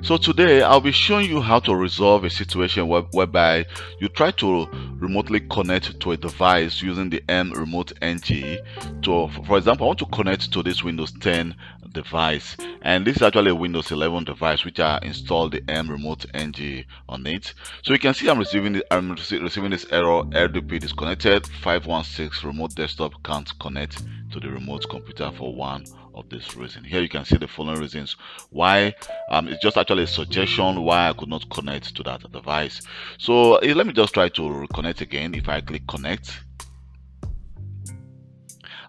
So today I'll be showing you how to resolve a situation whereby you try to remotely connect to a device using the MremoteNG. For example, I want to connect to this Windows 10 device, and this is actually a Windows 11 device which I installed the MremoteNG on it. So you can see I'm receiving this error: RDP disconnected, 516 remote desktop can't connect to the remote computer for one of this reason. Here you can see the following reasons why. It's just actually a suggestion why I could not connect to that device. So let me just try to reconnect again. If I click connect,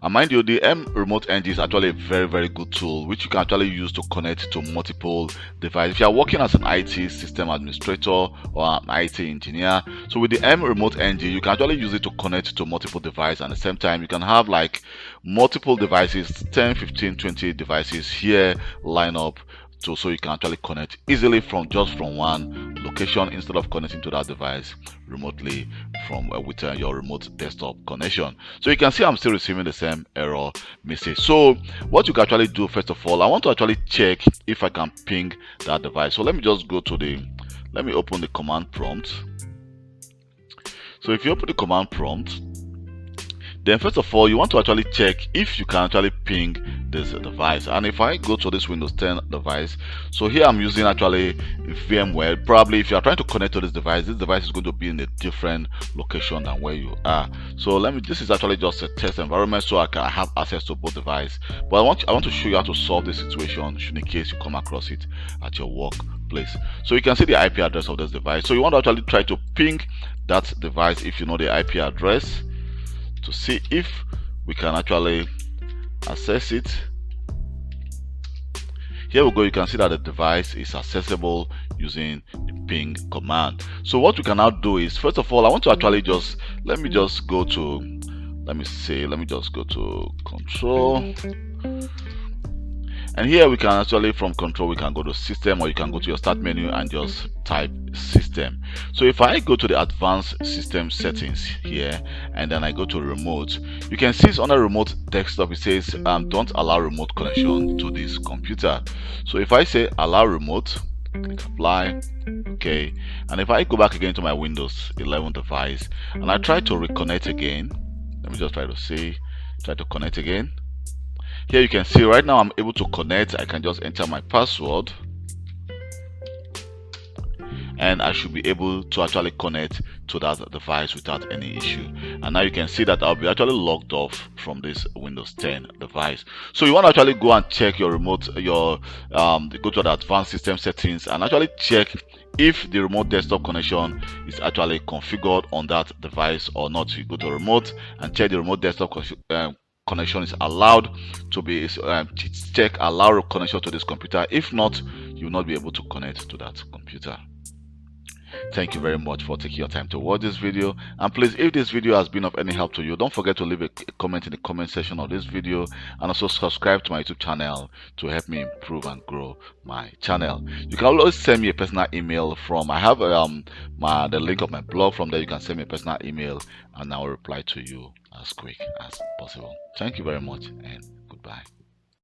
and mind you, the MremoteNG is actually a very good tool which you can actually use to connect to multiple devices. If you are working as an IT system administrator or an IT engineer, so with the MremoteNG you can actually use it to connect to multiple devices. And at the same time, you can have like multiple devices, 10, 15, 20 devices here line up, so you can actually connect easily from one location instead of connecting to that device remotely from with your remote desktop connection. So you can see I'm still receiving the same error message. So what you can actually do, first of all, I want to actually check if I can ping that device. So let me just go to let me open the command prompt. So if you open the command prompt, then first of all you want to actually check if you can actually ping this device. And if I go to this Windows 10 device, so here I'm using actually VMware. Probably if you are trying to connect to this device is going to be in a different location than where you are. So this is actually just a test environment, so I can have access to both devices. But I want to show you how to solve this situation should in case you come across it at your workplace. So you can see the IP address of this device. So you want to actually try to ping that device if you know the IP address, to see if we can actually access it. Here we go. You can see that the device is accessible using the ping command. So what we can now do is, first of all, I want to actually let me just go to control, and here we can actually, from control, we can go to system, or you can go to your start menu and just type system. So if I go to the advanced system settings here, and then I go to remote, you can see it's on a remote desktop. It says don't allow remote connection to this computer. So if I say allow remote, click apply, okay, and if I go back again to my Windows 11 device and I try to reconnect again, let me just try to connect again. Here you can see right now I'm able to connect. I can just enter my password and I should be able to actually connect to that device without any issue. And now you can see that I'll be actually logged off from this Windows 10 device. So you want to actually go and check your remote, go to the advanced system settings and actually check if the remote desktop connection is actually configured on that device or not. You go to remote and check the remote desktop connection is allowed to be check allow connection to this computer. If not, you will not be able to connect to that computer. Thank you very much for taking your time to watch this video, and please, if this video has been of any help to you, don't forget to leave a comment in the comment section of this video, and also subscribe to my YouTube channel to help me improve and grow my channel. You can always send me a personal email from, I have the link of my blog. From there you can send me a personal email and I will reply to you as quick as possible. Thank you very much and goodbye.